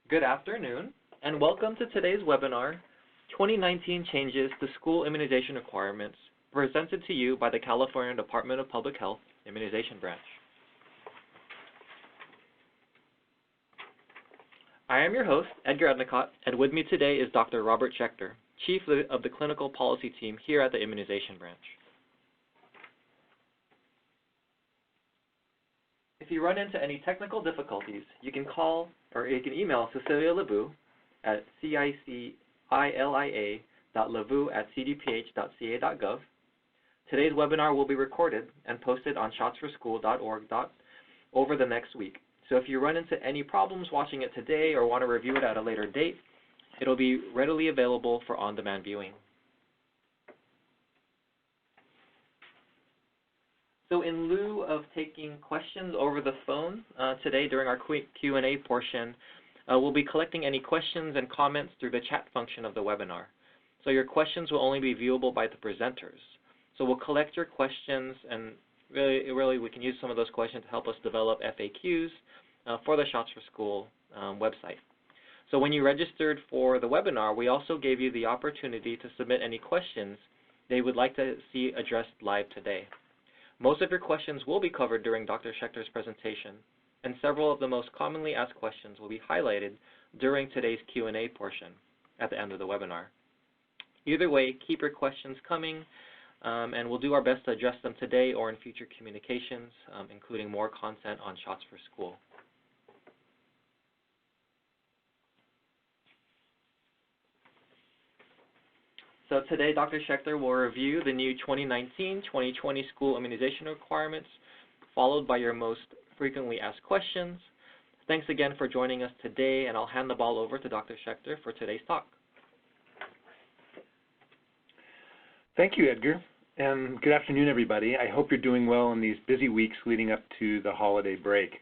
Good afternoon, and welcome to today's webinar, 2019 Changes to School Immunization Requirements, presented to you by the California Department of Public Health Immunization Branch. I am your host, Edgar Ednicott, and with me today is Dr. Robert Schechter, Chief of the Clinical Policy Team here at the Immunization Branch. If you run into any technical difficulties, you can call or you can email Cecilia Levu at cicilia.levu@cdph.ca.gov. Today's webinar will be recorded and posted on shotsforschool.org over the next week. So if you run into any problems watching it today or want to review it at a later date, it'll be readily available for on-demand viewing. So in lieu of taking questions over the phone today during our quick Q&A portion, we'll be collecting any questions and comments through the chat function of the webinar. So your questions will only be viewable by the presenters. So we'll collect your questions, and really we can use some of those questions to help us develop FAQs for the Shots for School website. So when you registered for the webinar, we also gave you the opportunity to submit any questions they would like to see addressed live today. Most of your questions will be covered during Dr. Schechter's presentation, and several of the most commonly asked questions will be highlighted during today's Q&A portion at the end of the webinar. Either way, keep your questions coming, and we'll do our best to address them today or in future communications, including more content on Shots for School. So today, Dr. Schechter will review the new 2019-2020 school immunization requirements, followed by your most frequently asked questions. Thanks again for joining us today, and I'll hand the ball over to Dr. Schechter for today's talk. Thank you, Edgar, and good afternoon, everybody. I hope you're doing well in these busy weeks leading up to the holiday break.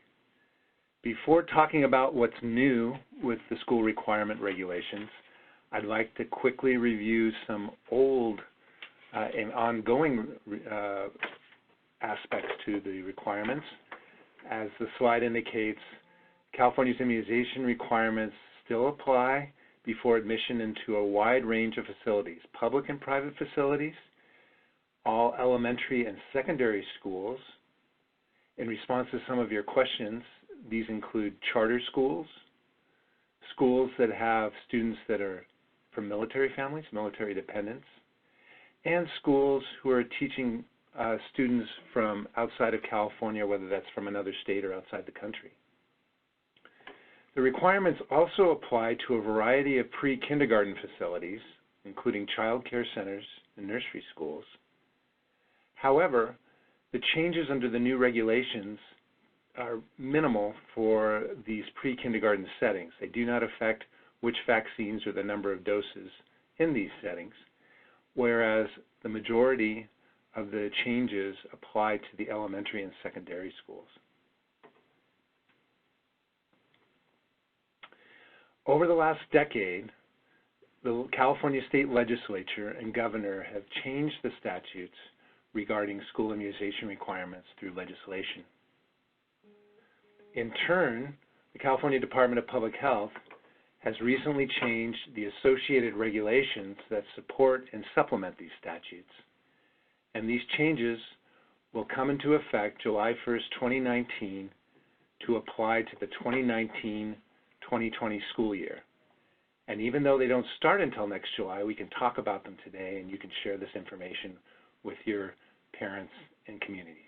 Before talking about what's new with the school requirement regulations, I'd like to quickly review some old and ongoing aspects to the requirements. As the slide indicates, California's immunization requirements still apply before admission into a wide range of facilities, public and private facilities, all elementary and secondary schools. In response to some of your questions, these include charter schools, schools that have students that are from military families, military dependents, and schools who are teaching students from outside of California, whether that's from another state or outside the country. The requirements also apply to a variety of pre-kindergarten facilities, including child care centers and nursery schools. However, the changes under the new regulations are minimal for these pre-kindergarten settings. They do not affect which vaccines or the number of doses in these settings, whereas the majority of the changes apply to the elementary and secondary schools. Over the last decade, the California State Legislature and Governor have changed the statutes regarding school immunization requirements through legislation. In turn, the California Department of Public Health has recently changed the associated regulations that support and supplement these statutes. And these changes will come into effect July 1st, 2019 to apply to the 2019-2020 school year. And even though they don't start until next July, we can talk about them today and you can share this information with your parents and communities.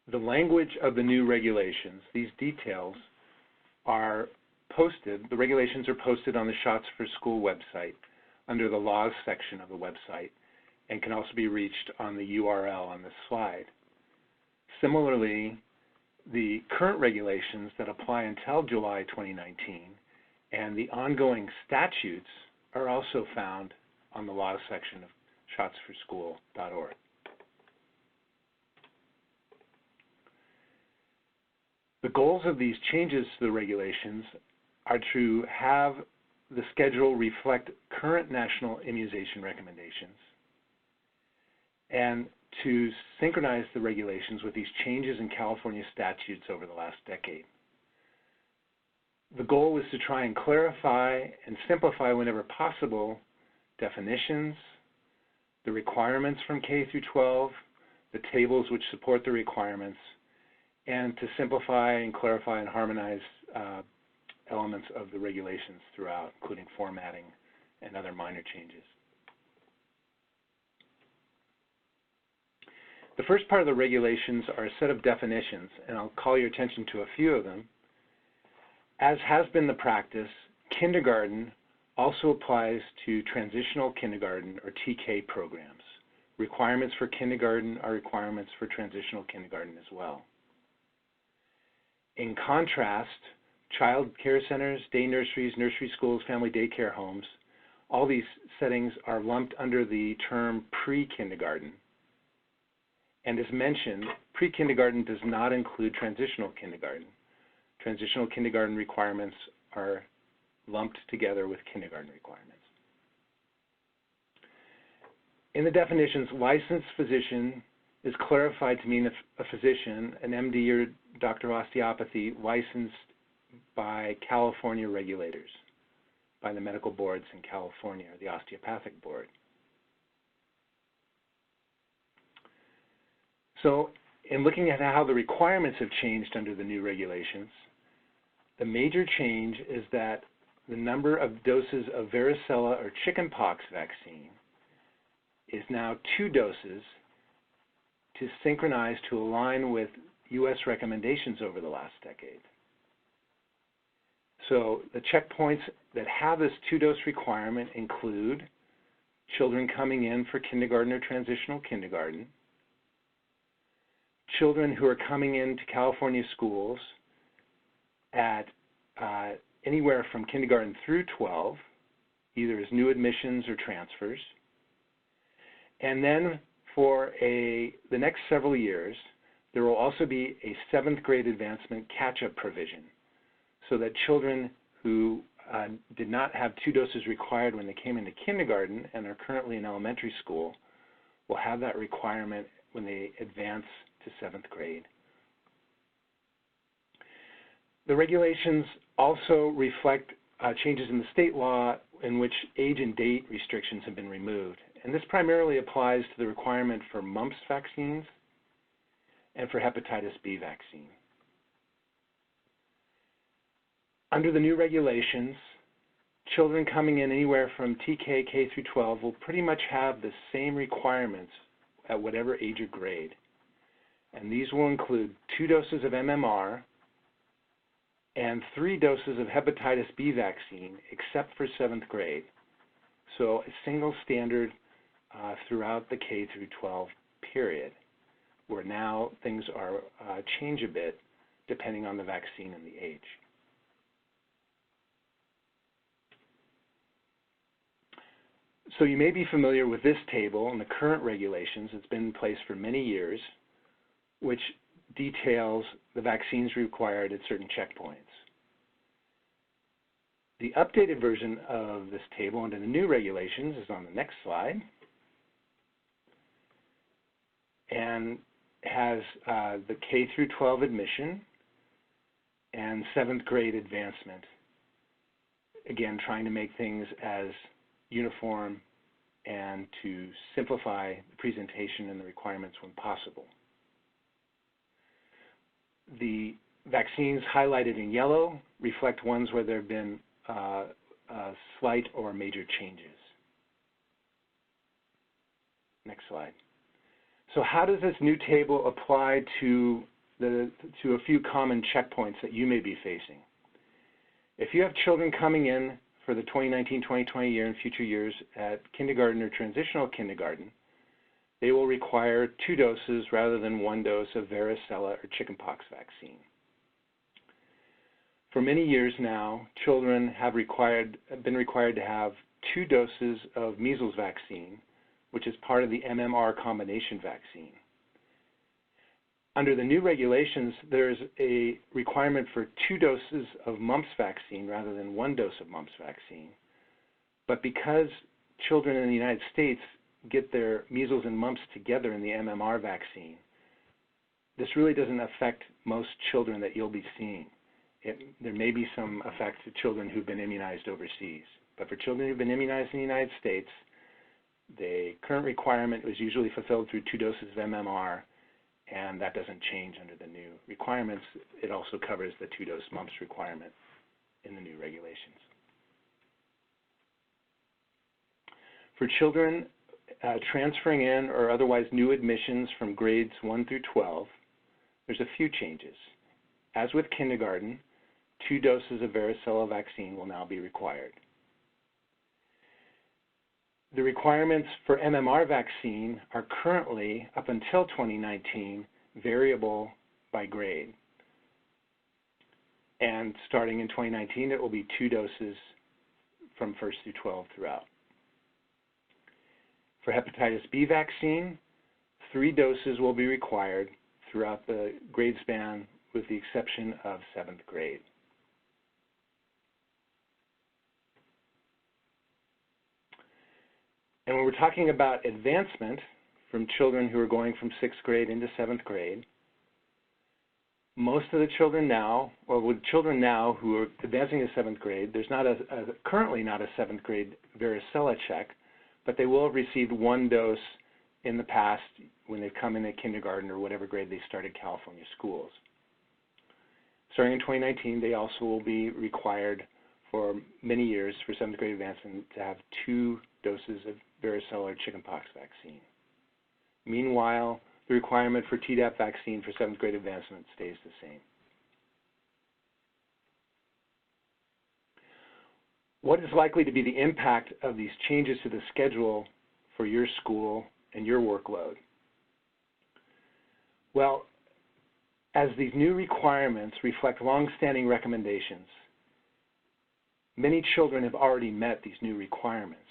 The language of the new regulations, these details are posted, the regulations are posted on the Shots for School website under the Laws section of the website and can also be reached on the URL on this slide. Similarly, the current regulations that apply until July 2019 and the ongoing statutes are also found on the Laws section of shotsforschool.org. The goals of these changes to the regulations are to have the schedule reflect current national immunization recommendations and to synchronize the regulations with these changes in California statutes over the last decade. The goal was to try and clarify and simplify whenever possible definitions, the requirements from K through 12, the tables which support the requirements, and to simplify and clarify and harmonize elements of the regulations throughout, including formatting and other minor changes. The first part of the regulations are a set of definitions, and I'll call your attention to a few of them. As has been the practice, kindergarten also applies to transitional kindergarten or TK programs. Requirements for kindergarten are requirements for transitional kindergarten as well. In contrast, child care centers, day nurseries, nursery schools, family daycare homes, all these settings are lumped under the term pre-kindergarten. And as mentioned, pre-kindergarten does not include transitional kindergarten. Transitional kindergarten requirements are lumped together with kindergarten requirements. In the definitions, licensed physician is clarified to mean a physician, an MD or doctor of osteopathy, licensed by California regulators, by the medical boards in California, or the osteopathic board. So in looking at how the requirements have changed under the new regulations, the major change is that the number of doses of varicella or chickenpox vaccine is now 2 doses to synchronize to align with U.S. recommendations over the last decade. So the checkpoints that have this 2-dose requirement include children coming in for kindergarten or transitional kindergarten, children who are coming into California schools at anywhere from kindergarten through 12, either as new admissions or transfers. And then for the next several years, there will also be a 7th grade advancement catch-up provision so that children who did not have 2 doses required when they came into kindergarten and are currently in elementary school will have that requirement when they advance to 7th grade. The regulations also reflect changes in the state law in which age and date restrictions have been removed. And this primarily applies to the requirement for mumps vaccines and for hepatitis B vaccine. Under the new regulations, children coming in anywhere from TK, K through 12 will pretty much have the same requirements at whatever age or grade. And these will include 2 doses of MMR and 3 doses of hepatitis B vaccine, except for 7th grade. So a single standard throughout the K through 12 period, where now things are change a bit depending on the vaccine and the age. So you may be familiar with this table and the current regulations. It's been in place for many years, which details the vaccines required at certain checkpoints. The updated version of this table under the new regulations is on the next slide and has the K through 12 admission and 7th grade advancement. Again, trying to make things as uniform and to simplify the presentation and the requirements when possible. The vaccines highlighted in yellow reflect ones where there have been slight or major changes. Next slide. So how does this new table apply to a few common checkpoints that you may be facing? If you have children coming in for the 2019-2020 year and future years at kindergarten or transitional kindergarten, they will require 2 doses rather than 1 dose of varicella or chickenpox vaccine. For many years now, children have been required to have 2 doses of measles vaccine, which is part of the MMR combination vaccine. Under the new regulations, there's a requirement for 2 doses of mumps vaccine rather than 1 dose of mumps vaccine. But because children in the United States get their measles and mumps together in the MMR vaccine, this really doesn't affect most children that you'll be seeing. There may be some effect to children who've been immunized overseas, but for children who've been immunized in the United States, the current requirement was usually fulfilled through 2 doses of MMR, and that doesn't change under the new requirements. It also covers the 2-dose mumps requirement in the new regulations. For children transferring in or otherwise new admissions from grades 1 through 12, there's a few changes. As with kindergarten, 2 doses of varicella vaccine will now be required. The requirements for MMR vaccine are currently, up until 2019, variable by grade. And starting in 2019, it will be 2 doses from 1st through 12 throughout. For hepatitis B vaccine, 3 doses will be required throughout the grade span with the exception of 7th grade. And when we're talking about advancement from children who are going from 6th grade into 7th grade, most of the children now, or with children now who are advancing to 7th grade, there's not currently not a 7th grade varicella check, but they will have received 1 dose in the past when they've come in at kindergarten or whatever grade they started California schools. Starting in 2019, they also will be required for many years for 7th grade advancement to have 2 doses of varicella or chickenpox vaccine. Meanwhile, the requirement for Tdap vaccine for 7th grade advancement stays the same. What is likely to be the impact of these changes to the schedule for your school and your workload? Well, as these new requirements reflect long-standing recommendations, many children have already met these new requirements.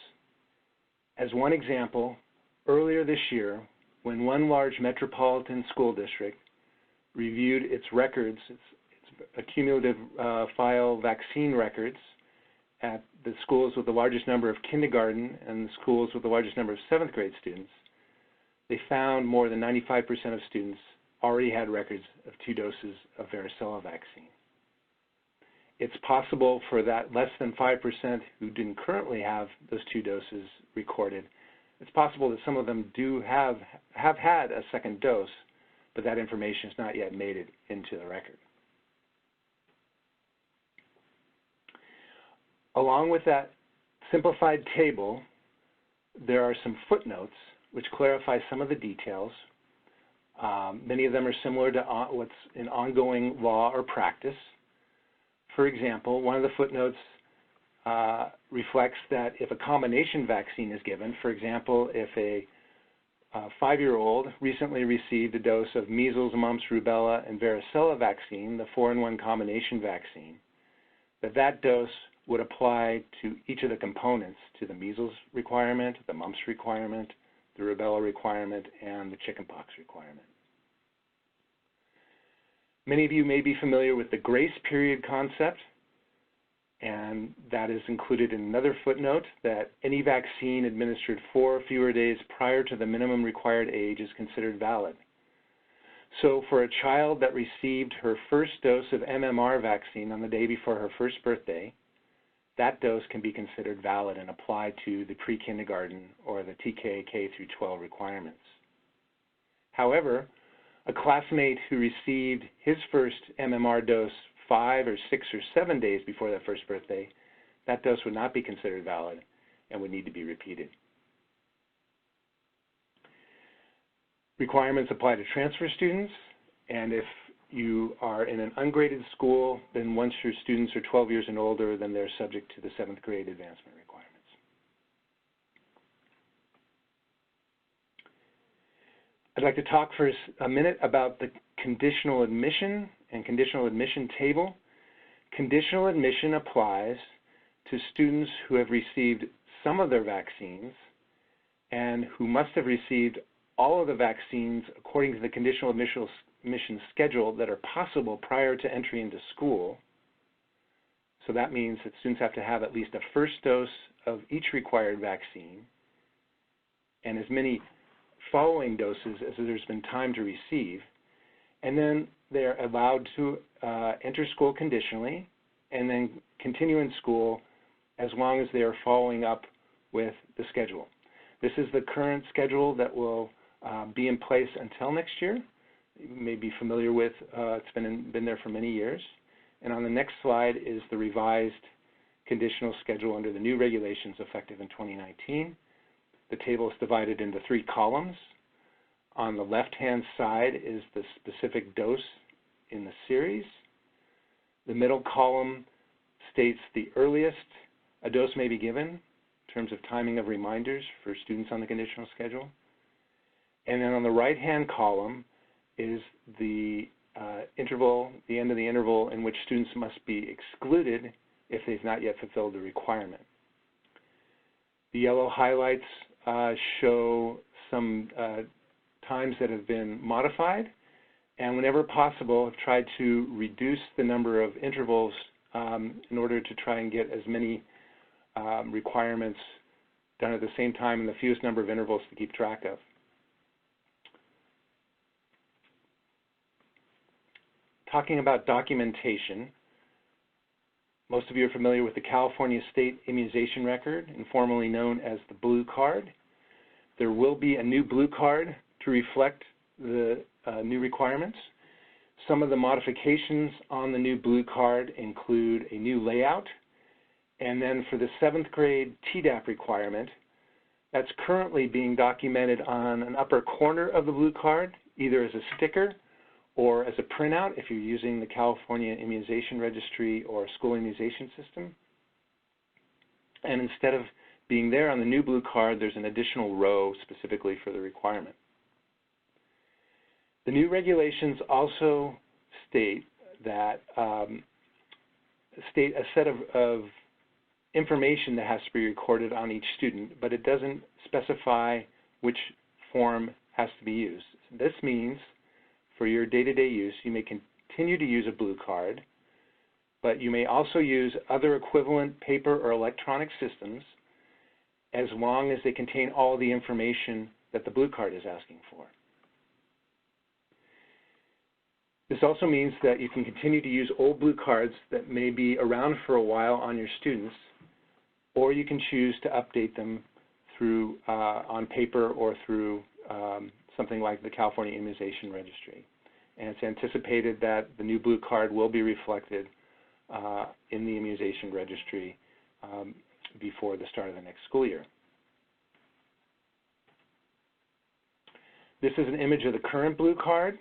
As one example, earlier this year, when one large metropolitan school district reviewed its records, its accumulative file vaccine records at the schools with the largest number of kindergarten and the schools with the largest number of 7th grade students, they found more than 95% of students already had records of 2 doses of varicella vaccine. It's possible for that less than 5% who didn't currently have those 2 doses recorded, it's possible that some of them have had a 2nd dose, but that information has not yet made it into the record. Along with that simplified table, there are some footnotes which clarify some of the details. Many of them are similar to what's in ongoing law or practice. For example, one of the footnotes reflects that if a combination vaccine is given, for example, if a 5-year-old recently received a dose of measles, mumps, rubella, and varicella vaccine, the 4-in-1 combination vaccine, that dose would apply to each of the components, to the measles requirement, the mumps requirement, the rubella requirement, and the chickenpox requirement. Many of you may be familiar with the grace period concept, and that is included in another footnote, that any vaccine administered 4 or fewer days prior to the minimum required age is considered valid. So for a child that received her first dose of MMR vaccine on the day before her first birthday, that dose can be considered valid and apply to the pre-kindergarten or the TK K through 12 requirements. However, a classmate who received his first MMR dose 5 or 6 or 7 days before that first birthday, that dose would not be considered valid and would need to be repeated. Requirements apply to transfer students, and if you are in an ungraded school, then once your students are 12 years and older, then they're subject to the 7th grade advancement requirements. I'd like to talk for a minute about the conditional admission and conditional admission table. Conditional admission applies to students who have received some of their vaccines and who must have received all of the vaccines according to the conditional admission schedule that are possible prior to entry into school. So that means that students have to have at least a first dose of each required vaccine and as many following doses as there's been time to receive. And then they're allowed to enter school conditionally and then continue in school as long as they are following up with the schedule. This is the current schedule that will be in place until next year. You may be familiar with, it's been there for many years. And on the next slide is the revised conditional schedule under the new regulations effective in 2019. The table is divided into 3 columns. On the left-hand side is the specific dose in the series. The middle column states the earliest a dose may be given in terms of timing of reminders for students on the conditional schedule. And then on the right-hand column is the interval, the end of the interval in which students must be excluded if they've not yet fulfilled the requirement. The yellow highlights show some times that have been modified, and whenever possible have tried to reduce the number of intervals in order to try and get as many requirements done at the same time and the fewest number of intervals to keep track of. Talking about documentation, most of you are familiar with the California State Immunization Record, informally known as the Blue Card. There will be a new Blue Card to reflect the new requirements. Some of the modifications on the new Blue Card include a new layout, and then for the 7th grade TDAP requirement, that's currently being documented on an upper corner of the Blue Card, either as a sticker or as a printout if you're using the California Immunization Registry or School Immunization System. And instead of being there on the new Blue Card, there's an additional row specifically for the requirement. The new regulations also state that state a set of information that has to be recorded on each student, but it doesn't specify which form has to be used. This means for your day-to-day use, you may continue to use a Blue Card, but you may also use other equivalent paper or electronic systems as long as they contain all the information that the Blue Card is asking for. This also means that you can continue to use old Blue Cards that may be around for a while on your students, or you can choose to update them through on paper or through something like the California Immunization Registry. And it's anticipated that the new Blue Card will be reflected in the Immunization Registry before the start of the next school year. This is an image of the current Blue Card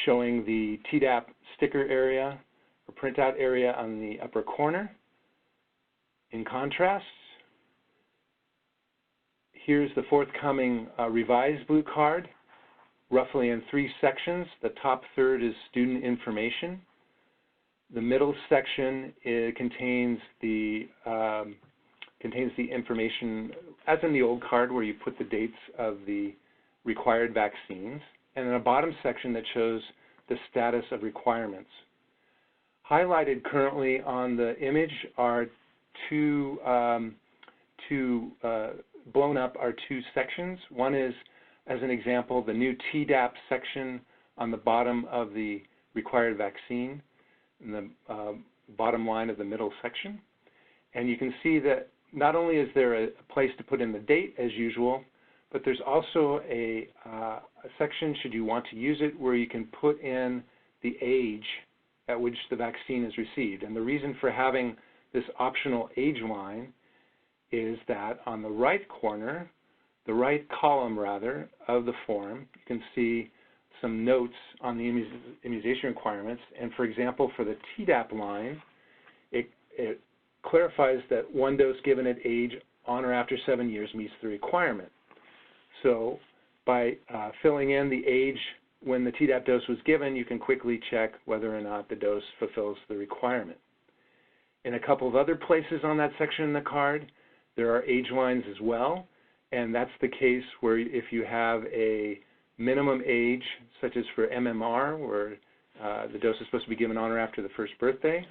showing the TDAP sticker area or printout area on the upper corner. In contrast, here's the forthcoming revised Blue Card, roughly in 3 sections. The top third is student information. The middle section contains the information, as in the old card, where you put the dates of the required vaccines, and then a bottom section that shows the status of requirements. Highlighted currently on the image are blown up are 2 sections. One is, as an example, the new TDAP section on the bottom of the required vaccine, in the bottom line of the middle section. And you can see that not only is there a place to put in the date as usual, but there's also a section, should you want to use it, where you can put in the age at which the vaccine is received. And the reason for having this optional age line is that on the right corner, the right column rather, of the form, you can see some notes on the immunization requirements. And for example, for the TDAP line, it clarifies that 1 dose given at age on or after 7 years meets the requirement. So by filling in the age when the TDAP dose was given, you can quickly check whether or not the dose fulfills the requirement. In a couple of other places on that section in the card, there are age lines as well, and that's the case where if you have a minimum age, such as for MMR, where the dose is supposed to be given on or after the first birthday,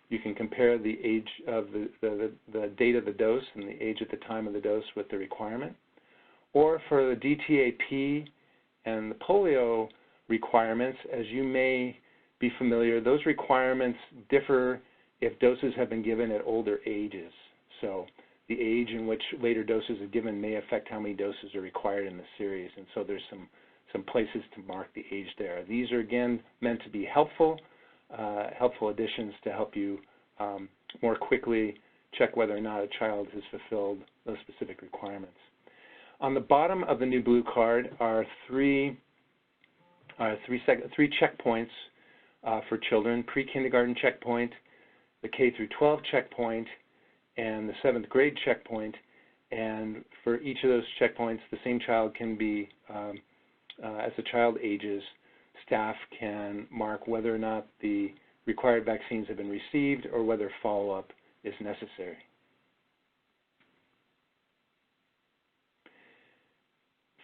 You can compare the age of the date of the dose and the age at the time of the dose with the requirement. Or for the DTaP and the polio requirements, as you may be familiar, those requirements differ if doses have been given at older ages. So the age in which later doses are given may affect how many doses are required in the series, and so there's some places to mark the age there. These are, again, meant to be helpful additions to help you more quickly check whether or not a child has fulfilled those specific requirements. On the bottom of the new blue card are three checkpoints for children: pre-kindergarten checkpoint, the K through 12 checkpoint, and the 7th grade checkpoint. And for each of those checkpoints, the same child can be, as the child ages, staff can mark whether or not the required vaccines have been received or whether follow-up is necessary.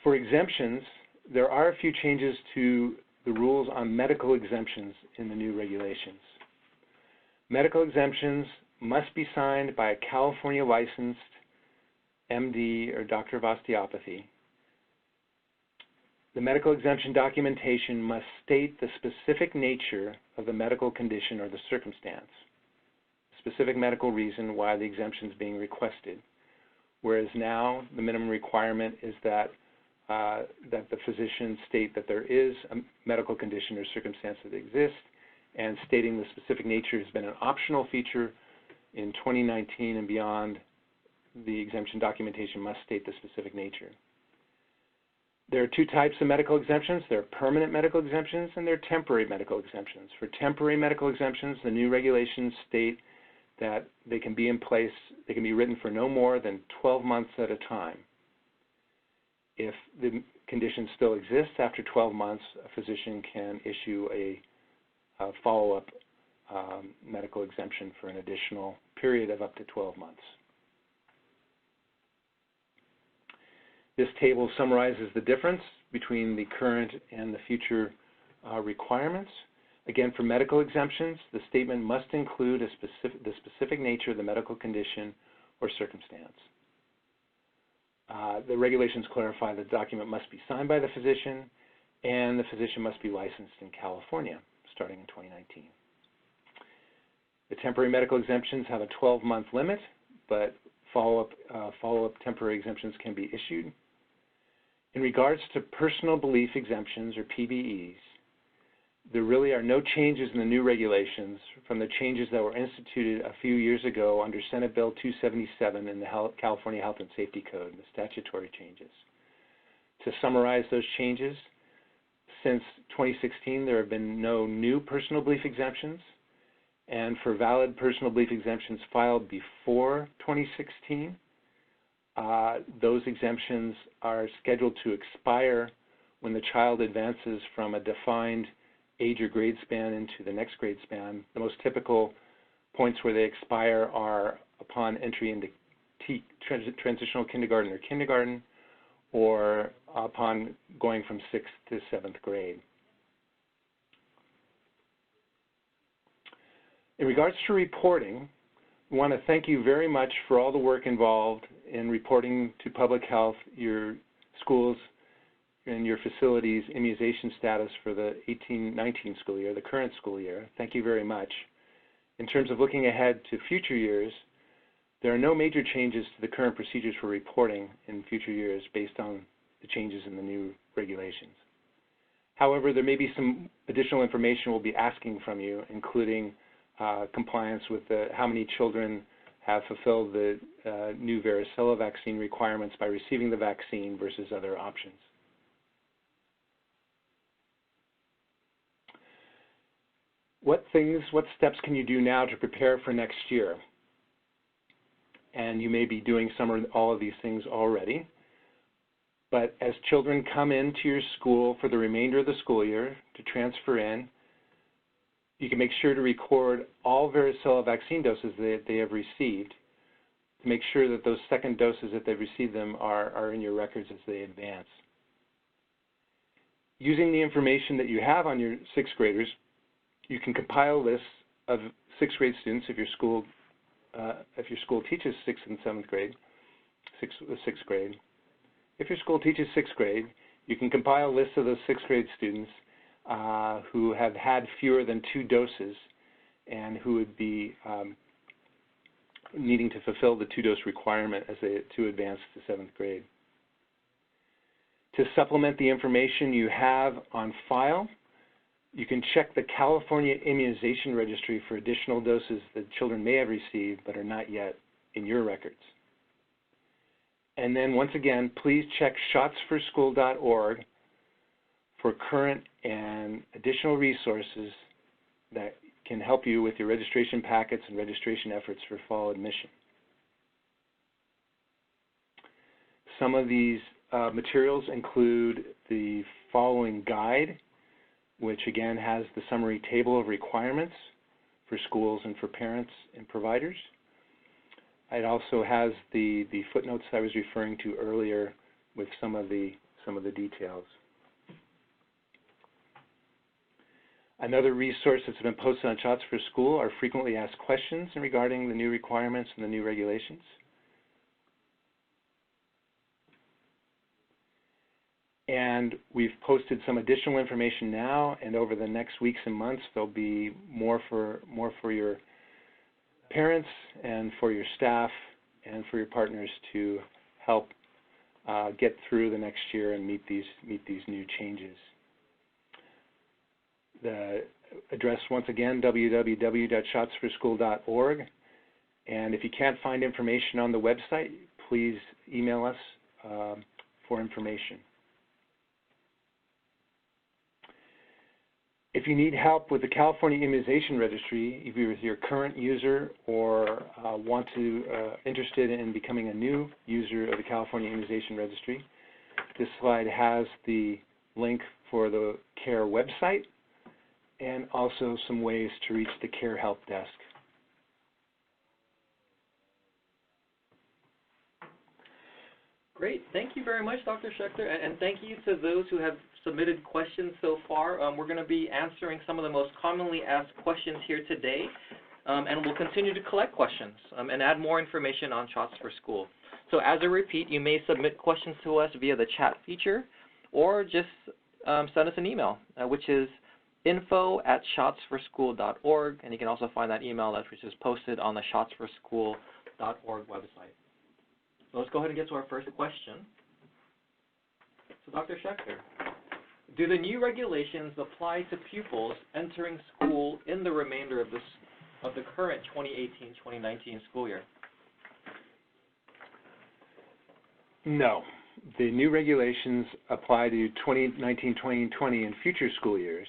For exemptions, there are a few changes to the rules on medical exemptions in the new regulations. Medical exemptions must be signed by a California licensed MD or doctor of osteopathy. The medical exemption documentation must state the specific nature of the medical condition or the circumstance, specific medical reason why the exemption is being requested, whereas now the minimum requirement is that the physician state that there is a medical condition or circumstance that exists, and stating the specific nature has been an optional feature in 2019 and beyond. The exemption documentation must state the specific nature. There are two types of medical exemptions. There are permanent medical exemptions and there are temporary medical exemptions. For temporary medical exemptions, the new regulations state that they can be in place, they can be written for no more than 12 months at a time. If the condition still exists after 12 months, a physician can issue a follow-up medical exemption for an additional period of up to 12 months. This table summarizes the difference between the current and the future requirements. Again, for medical exemptions, the statement must include the specific nature of the medical condition or circumstance. The regulations clarify the document must be signed by the physician, and the physician must be licensed in California starting in 2019. The temporary medical exemptions have a 12-month limit, but follow-up temporary exemptions can be issued. In regards to personal belief exemptions, or PBEs, there really are no changes in the new regulations from the changes that were instituted a few years ago under Senate Bill 277 in the California Health and Safety Code, the statutory changes. To summarize those changes, since 2016 there have been no new personal belief exemptions, and for valid personal belief exemptions filed before 2016, those exemptions are scheduled to expire when the child advances from a defined age or grade span into the next grade span. The most typical points where they expire are upon entry into transitional kindergarten or kindergarten, or upon going from 6th to 7th grade. In regards to reporting, we want to thank you very much for all the work involved in reporting to public health your schools and your facilities' immunization status for the 18-19 school year, the current school year. Thank you very much. In terms of looking ahead to future years, there are no major changes to the current procedures for reporting in future years based on the changes in the new regulations. However, there may be some additional information we'll be asking from you, including compliance with how many children have fulfilled the new varicella vaccine requirements by receiving the vaccine versus other options. What steps can you do now to prepare for next year? And you may be doing some or all of these things already. But as children come into your school for the remainder of the school year to transfer in, you can make sure to record all varicella vaccine doses that they have received to make sure that those second doses that they've received them are in your records as they advance. Using the information that you have on your 6th graders, you can compile lists of sixth grade students, if your school teaches sixth and seventh grade, sixth grade. If your school teaches sixth grade, you can compile a list of those sixth grade students who have had fewer than 2 doses and who would be needing to fulfill the 2-dose requirement to advance to 7th grade. To supplement the information you have on file, you can check the California Immunization Registry for additional doses that children may have received but are not yet in your records. And then once again, please check shotsforschool.org for current and additional resources that can help you with your registration packets and registration efforts for fall admission. Some of these materials include the following guide, which again has the summary table of requirements for schools and for parents and providers. It also has the footnotes I was referring to earlier with some of the details. Another resource that's been posted on Shots for School are frequently asked questions regarding the new requirements and the new regulations. And we've posted some additional information now, and over the next weeks and months, there'll be more for your parents and for your staff and for your partners to help get through the next year and meet these new changes. The address, once again, www.shotsforschool.org. And if you can't find information on the website, please email us for information. If you need help with the California Immunization Registry, if you're your current user or interested in becoming a new user of the California Immunization Registry, this slide has the link for the CARE website and also some ways to reach the CARE Help Desk. Great. Thank you very much, Dr. Schechter, and thank you to those who have submitted questions so far. We're going to be answering some of the most commonly asked questions here today, and we'll continue to collect questions and add more information on Shots for School. So as a repeat, you may submit questions to us via the chat feature or just send us an email, which is info@shotsforschool.org, and you can also find that email which is posted on the shotsforschool.org website. So let's go ahead and get to our first question. So Dr. Schechter, do the new regulations apply to pupils entering school in the remainder of the current 2018-2019 school year? No. The new regulations apply to 2019-2020 and future school years.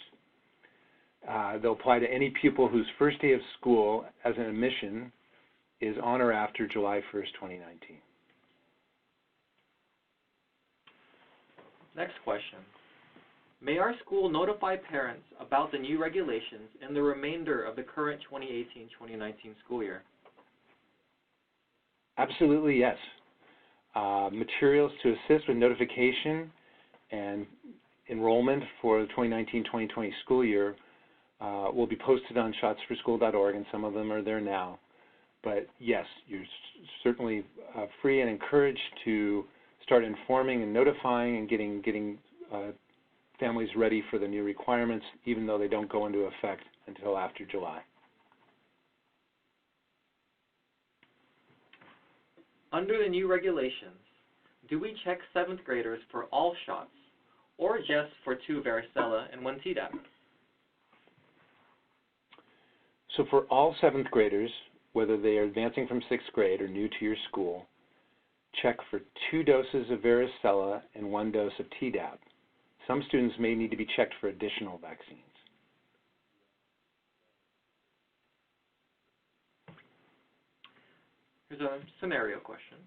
They'll apply to any pupil whose first day of school as an admission is on or after July 1st, 2019. Next question. May our school notify parents about the new regulations in the remainder of the current 2018-2019 school year? Absolutely, yes. Materials to assist with notification and enrollment for the 2019-2020 school year will be posted on shotsforschool.org, and some of them are there now. But yes, you're certainly free and encouraged to start informing and notifying and getting families ready for the new requirements, even though they don't go into effect until after July. Under the new regulations, do we check 7th graders for all shots or just for 2 varicella and 1 Tdap? So for all 7th graders, whether they are advancing from 6th grade or new to your school, check for 2 doses of varicella and 1 dose of Tdap. Some students may need to be checked for additional vaccines. Here's a scenario question.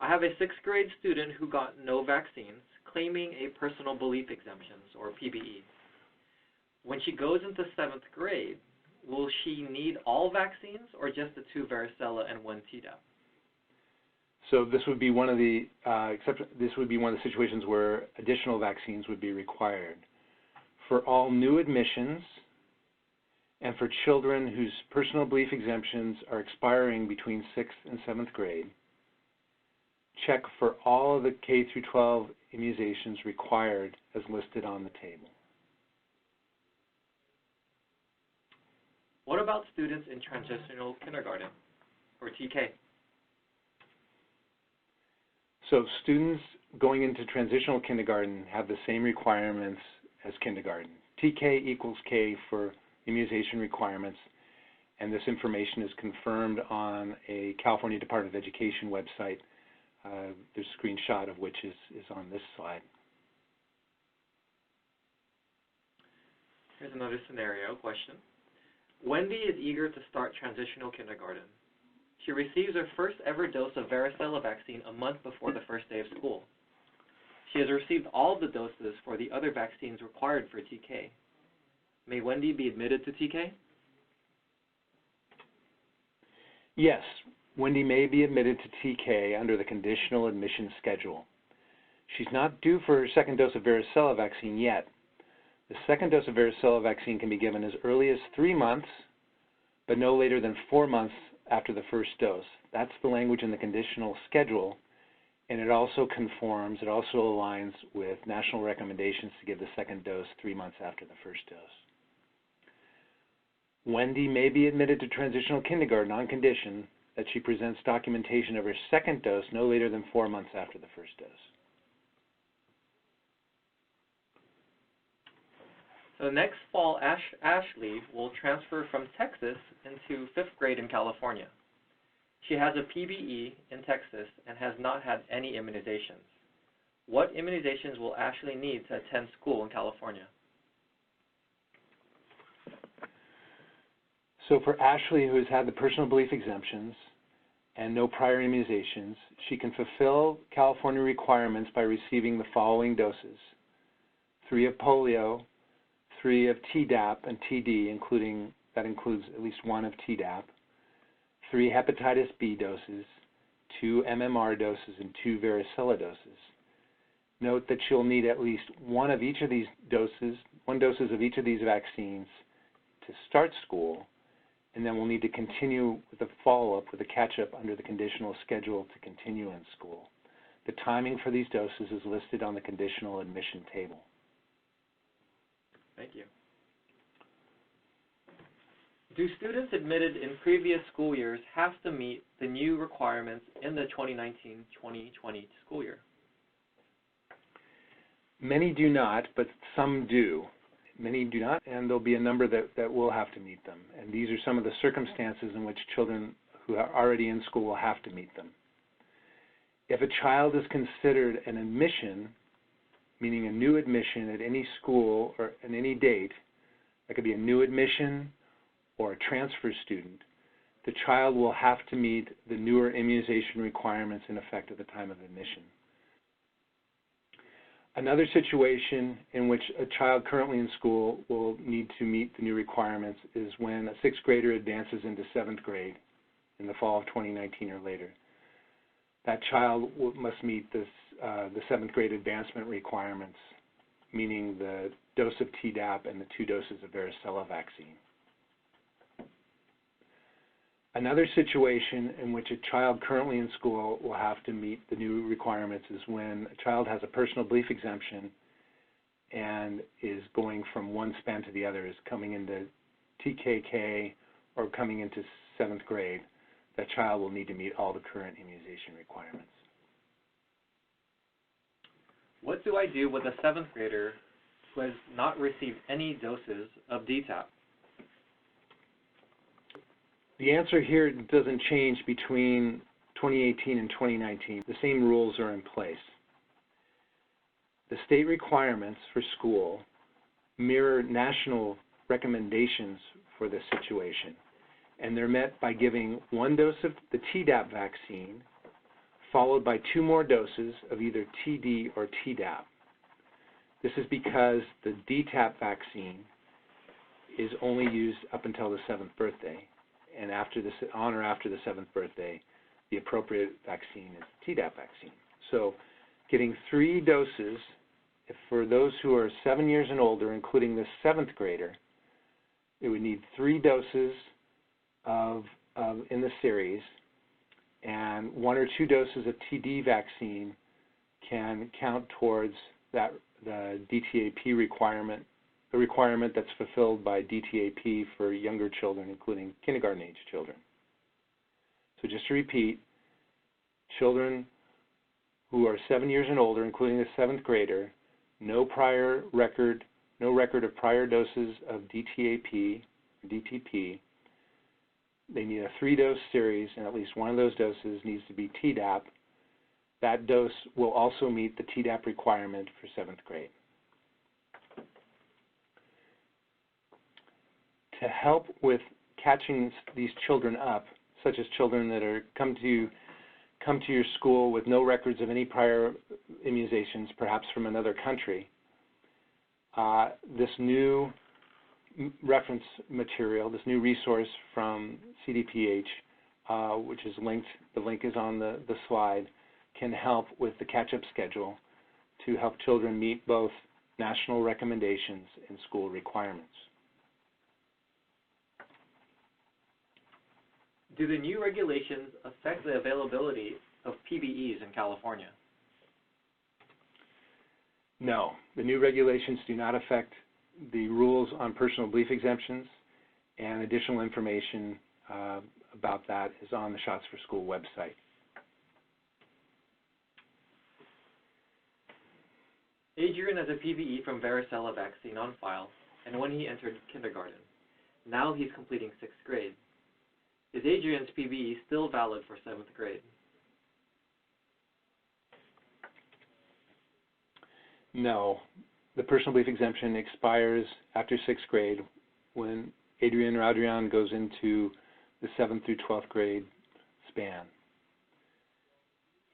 I have a 6th grade student who got no vaccines, claiming a personal belief exemptions, or PBE. When she goes into 7th grade, will she need all vaccines or just the 2 varicella and 1 Tdap? So this would be one of the situations where additional vaccines would be required. For all new admissions And for children whose personal belief exemptions are expiring between 6th and 7th grade, check for all of the K through 12 immunizations required as listed on the table. What about students in transitional kindergarten, or TK? So students going into transitional kindergarten have the same requirements as kindergarten. TK equals K for immunization requirements, and this information is confirmed on a California Department of Education website. There's a screenshot of which is on this slide. Here's another scenario question. Wendy is eager to start transitional kindergarten. She receives her first ever dose of varicella vaccine a month before the first day of school. She has received all of the doses for the other vaccines required for TK. May Wendy be admitted to TK? Yes, Wendy may be admitted to TK under the conditional admission schedule. She's not due for her second dose of varicella vaccine yet. The second dose of varicella vaccine can be given as early as 3 months, but no later than 4 months after the first dose. That's the language in the conditional schedule, and it also conforms, it also aligns with national recommendations to give the second dose 3 months after the first dose. Wendy may be admitted to transitional kindergarten on condition that she presents documentation of her second dose no later than 4 months after the first dose. So next fall, Ashley will transfer from Texas into 5th grade in California. She has a PBE in Texas and has not had any immunizations. What immunizations will Ashley need to attend school in California? So for Ashley, who has had the personal belief exemptions and no prior immunizations, she can fulfill California requirements by receiving the following doses: 3 of polio, 3 of Tdap and Td, that includes at least 1 of Tdap, 3 hepatitis B doses, 2 MMR doses, and 2 varicella doses. Note that she'll need at least one doses of each of these vaccines to start school, and then we'll need to continue with a follow-up with a catch-up under the conditional schedule to continue in school. The timing for these doses is listed on the conditional admission table. Thank you. Do students admitted in previous school years have to meet the new requirements in the 2019-2020 school year? Many do not, but some do. Many do not, and there'll be a number that will have to meet them. And these are some of the circumstances in which children who are already in school will have to meet them. If a child is considered an admission, meaning a new admission at any school or at any date, that could be a new admission or a transfer student, the child will have to meet the newer immunization requirements in effect at the time of admission. Another situation in which a child currently in school will need to meet the new requirements is when a 6th grader advances into 7th grade in the fall of 2019 or later. That child must meet the 7th grade advancement requirements, meaning the dose of Tdap and the 2 doses of varicella vaccine. Another situation in which a child currently in school will have to meet the new requirements is when a child has a personal belief exemption and is going from one span to the other, is coming into TKK or coming into 7th grade. That child will need to meet all the current immunization requirements. What do I do with a 7th grader who has not received any doses of DTaP? The answer here doesn't change between 2018 and 2019. The same rules are in place. The state requirements for school mirror national recommendations for this situation, and they're met by giving 1 dose of the Tdap vaccine followed by 2 more doses of either Td or Tdap. This is because the DTaP vaccine is only used up until the 7th birthday, and on or after the 7th birthday, the appropriate vaccine is the Tdap vaccine. So getting 3 doses for those who are 7 years and older, including the 7th grader, it would need 3 doses in the series, and 1 or 2 doses of TD vaccine can count towards the DTaP requirement, the requirement that's fulfilled by DTaP for younger children, including kindergarten-age children. So just to repeat, children who are 7 years and older, including a 7th grader, no record of prior doses of DTaP, DTP. They need a 3-dose series, and at least one of those doses needs to be Tdap. That dose will also meet the Tdap requirement for 7th grade. To help with catching these children up, such as children that are come to your school with no records of any prior immunizations, perhaps from another country, this new reference material, this new resource from CDPH, which is linked, the link is on the slide, can help with the catch-up schedule to help children meet both national recommendations and school requirements. Do the new regulations affect the availability of PBEs in California? No, the new regulations do not affect the rules on personal belief exemptions, and additional information about that is on the Shots for School website. Adrian has a PBE from varicella vaccine on file, and when he entered kindergarten. Now he's completing 6th grade. Is Adrian's PBE still valid for 7th grade? No. The personal belief exemption expires after 6th grade when Adrian or Adrian goes into the 7th through 12th grade span.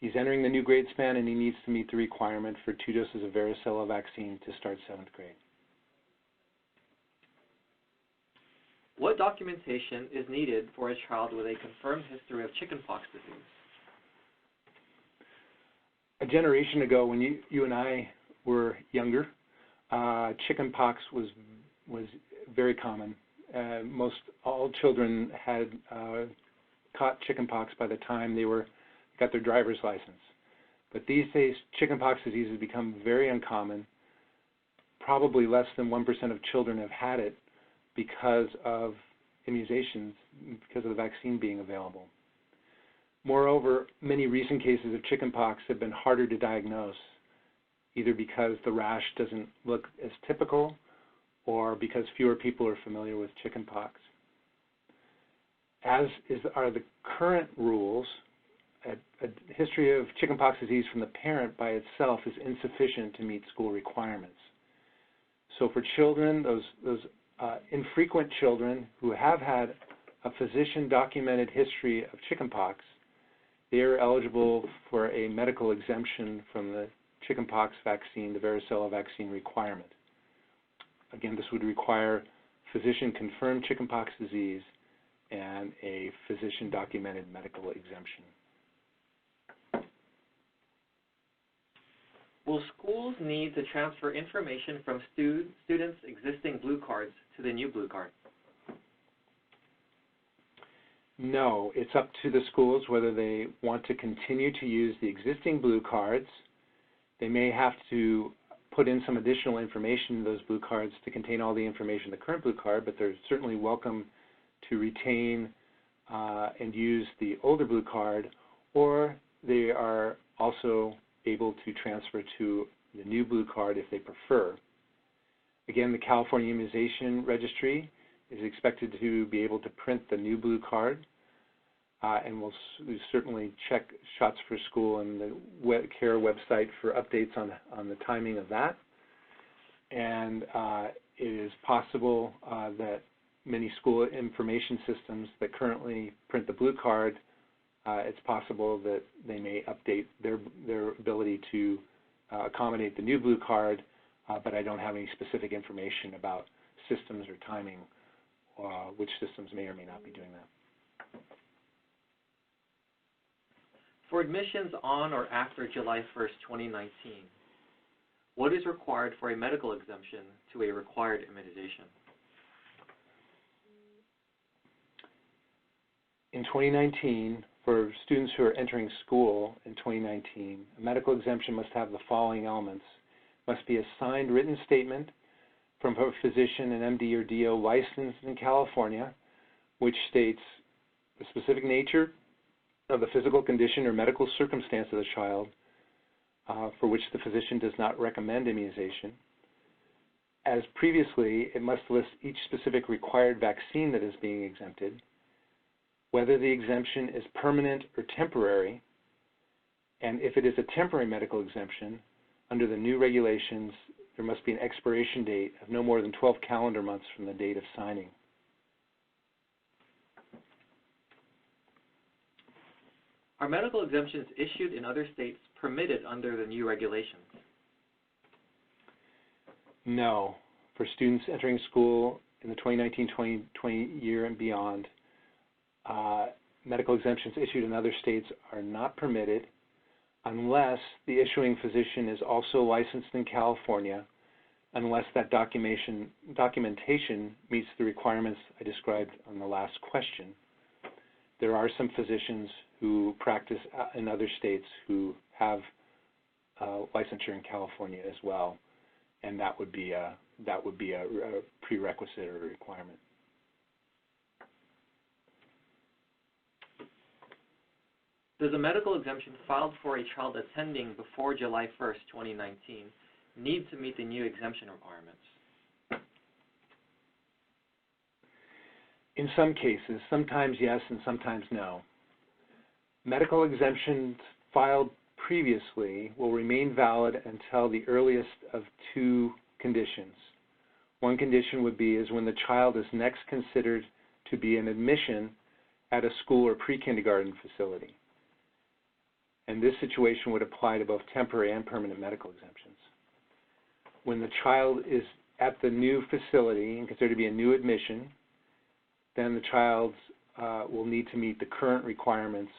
He's entering the new grade span, and he needs to meet the requirement for 2 doses of varicella vaccine to start 7th grade. What documentation is needed for a child with a confirmed history of chickenpox disease? A generation ago, when you and I were younger, chickenpox was very common. Most all children had caught chickenpox by the time they got their driver's license. But these days, chickenpox disease has become very uncommon. Probably less than 1% of children have had it because of immunizations, because of the vaccine being available. Moreover, many recent cases of chickenpox have been harder to diagnose, either because the rash doesn't look as typical or because fewer people are familiar with chickenpox. As are the current rules, a history of chickenpox disease from the parent by itself is insufficient to meet school requirements. So for children, those infrequent children who have had a physician-documented history of chickenpox, they are eligible for a medical exemption from the chickenpox vaccine, the varicella vaccine requirement. Again, this would require physician-confirmed chickenpox disease and a physician-documented medical exemption. Will schools need to transfer information from students' existing blue cards to the new blue card? No, it's up to the schools whether they want to continue to use the existing blue cards. They may have to put in some additional information in those blue cards to contain all the information in the current blue card, but they're certainly welcome to retain and use the older blue card, or they are also able to transfer to the new blue card if they prefer. Again, the California Immunization Registry is expected to be able to print the new blue card, and we'll certainly check Shots for School and the CARE website for updates on the timing of that. And it is possible that many school information systems that currently print the blue card, it's possible that they may update their ability to accommodate the new blue card, but I don't have any specific information about systems or timing, which systems may or may not be doing that. For admissions on or after July 1st, 2019, what is required for a medical exemption to a required immunization? in 2019, for students who are entering school in 2019, a medical exemption must have the following elements. Must be a signed written statement from a physician, an MD or DO licensed in California, which states the specific nature of the physical condition or medical circumstance of the child for which the physician does not recommend immunization. As previously, it must list each specific required vaccine that is being exempted, whether the exemption is permanent or temporary, and if it is a temporary medical exemption, under the new regulations, there must be an expiration date of no more than 12 calendar months from the date of signing. Are medical exemptions issued in other states permitted under the new regulations? No. For students entering school in the 2019-2020 year and beyond, medical exemptions issued in other states are not permitted unless the issuing physician is also licensed in California, unless that documentation meets the requirements I described on the last question. There are some physicians who practice in other states who have licensure in California as well, and that would be a prerequisite or a requirement. Does a medical exemption filed for a child attending before July 1st, 2019 need to meet the new exemption requirements? In some cases, sometimes yes and sometimes no. Medical exemptions filed previously will remain valid until the earliest of two conditions. One condition would be is when the child is next considered to be an admission at a school or pre-kindergarten facility. And this situation would apply to both temporary and permanent medical exemptions. When the child is at the new facility and considered to be a new admission, then the child will need to meet the current requirements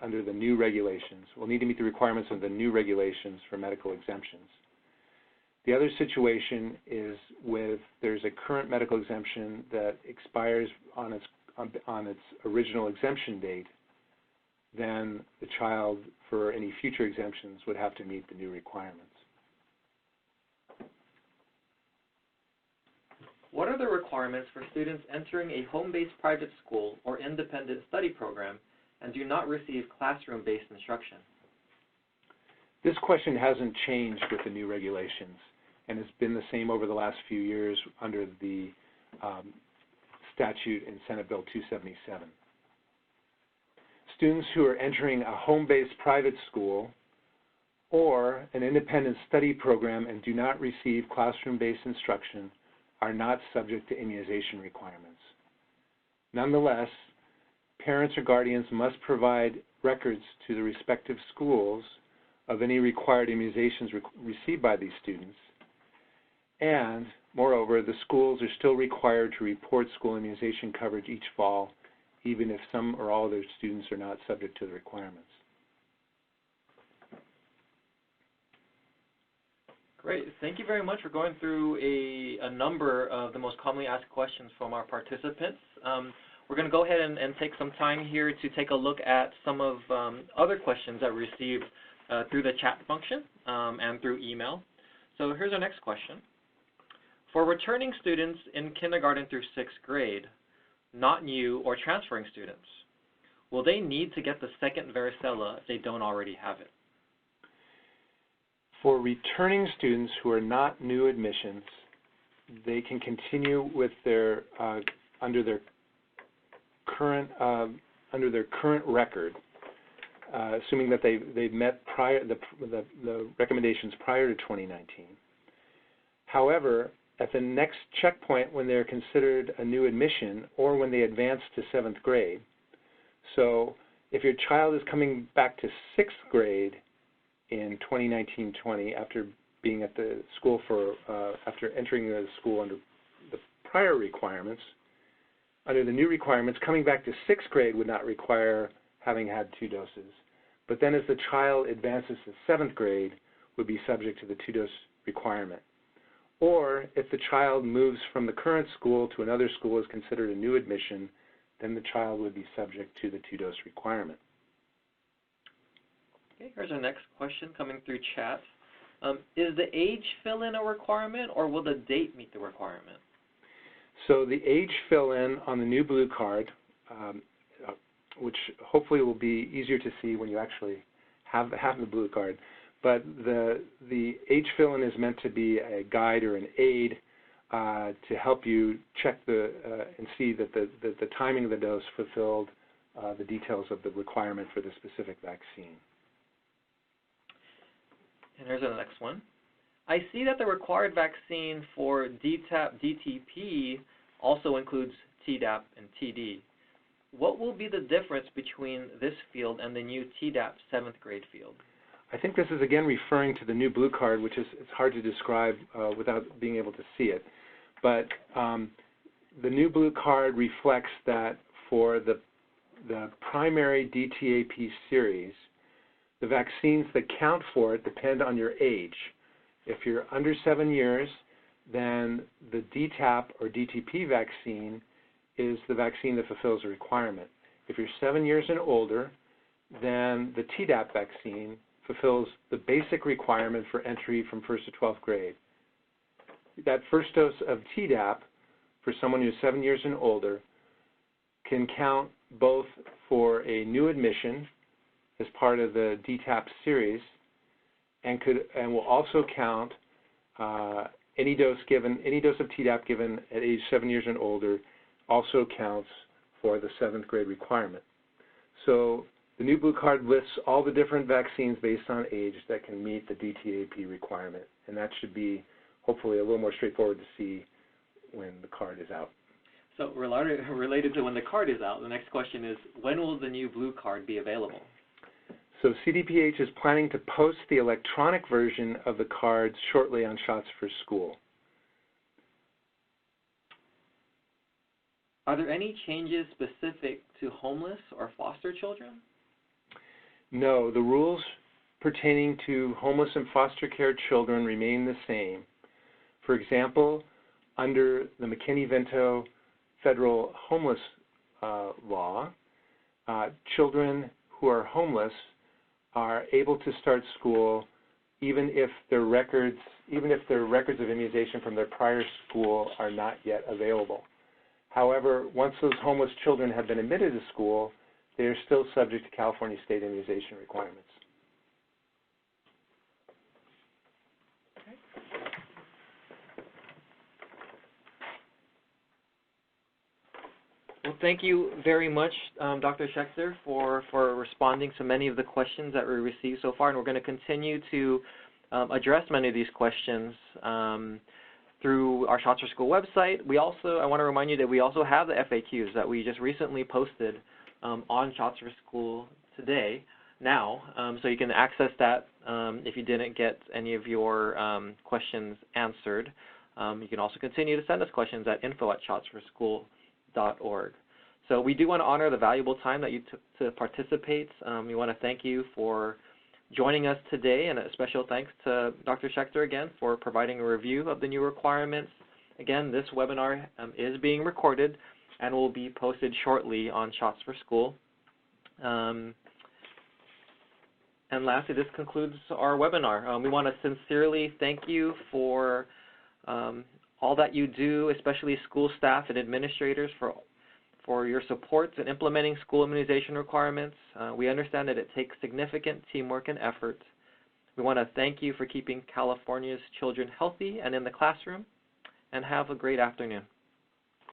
under the new regulations. Will need to meet the requirements of the new regulations for medical exemptions. The other situation is there's a current medical exemption that expires on its original exemption date, then the child, for any future exemptions, would have to meet the new requirements. What are the requirements for students entering a home-based private school or independent study program and do not receive classroom-based instruction? This question hasn't changed with the new regulations and has been the same over the last few years under the statute in Senate Bill 277. Students who are entering a home-based private school or an independent study program and do not receive classroom-based instruction are not subject to immunization requirements. Nonetheless, parents or guardians must provide records to the respective schools of any required immunizations received by these students, and moreover, the schools are still required to report school immunization coverage each fall, even if some or all of their students are not subject to the requirements. Great. Thank you very much for going through a number of the most commonly asked questions from our participants. We're going to go ahead and take some time here to take a look at some of other questions that we received through the chat function and through email. So here's our next question. For returning students in kindergarten through 6th grade, not new or transferring students, will they need to get the second varicella if they don't already have it? For returning students who are not new admissions, they can continue with their under their current record, assuming that they've met the recommendations prior to 2019. However, at the next checkpoint when they're considered a new admission or when they advance to 7th grade, so if your child is coming back to 6th grade in 2019-20 after being at the school after entering the school under the prior requirements, under the new requirements, coming back to 6th grade would not require having had 2 doses. But then as the child advances to 7th grade, would be subject to the 2-dose requirement. Or if the child moves from the current school to another school is considered a new admission, then the child would be subject to the 2-dose requirement. Okay, here's our next question coming through chat. Is the age fill-in a requirement, or will the date meet the requirement? So the age fill-in on the new blue card, which hopefully will be easier to see when you actually have the blue card, but the age fill-in is meant to be a guide or an aid to help you check and see that the timing of the dose fulfilled the details of the requirement for the specific vaccine. And here's the next one. I see that the required vaccine for DTaP, DTP also includes Tdap and TD. What will be the difference between this field and the new Tdap 7th grade field? I think this is again referring to the new blue card, which it's hard to describe without being able to see it. But the new blue card reflects that for the primary DTaP series, the vaccines that count for it depend on your age. If you're under 7 years, then the DTaP or DTP vaccine is the vaccine that fulfills the requirement. If you're 7 years and older, then the Tdap vaccine fulfills the basic requirement for entry from 1st to 12th grade. That first dose of Tdap for someone who's 7 years and older can count both for a new admission as part of the DTaP series, and will also count any dose of Tdap given at age 7 years and older also counts for the 7th grade requirement. So the new blue card lists all the different vaccines based on age that can meet the DTaP requirement, and that should be hopefully a little more straightforward to see when the card is out. So related to when the card is out, the next question is, when will the new blue card be available? So CDPH is planning to post the electronic version of the cards shortly on Shots for School. Are there any changes specific to homeless or foster children? No, the rules pertaining to homeless and foster care children remain the same. For example, under the McKinney-Vento federal homeless law, children who are homeless are able to start school even if their records of immunization from their prior school are not yet available. However, once those homeless children have been admitted to school, they are still subject to California state immunization requirements. Well, thank you very much, Dr. Schechter, for responding to many of the questions that we received so far, and we're going to continue to address many of these questions through our Shots for School website. I want to remind you that we also have the FAQs that we just recently posted on Shots for School today, so you can access that if you didn't get any of your questions answered. You can also continue to send us questions at info@shotsforschool.org. So we do want to honor the valuable time that you took to participate. We want to thank you for joining us today, and a special thanks to Dr. Schechter again for providing a review of the new requirements. Again, this webinar is being recorded and will be posted shortly on Shots for School. And lastly, this concludes our webinar. We want to sincerely thank you for all that you do, especially school staff and administrators, for your support in implementing school immunization requirements. We understand that it takes significant teamwork and effort. We want to thank you for keeping California's children healthy and in the classroom, and have a great afternoon.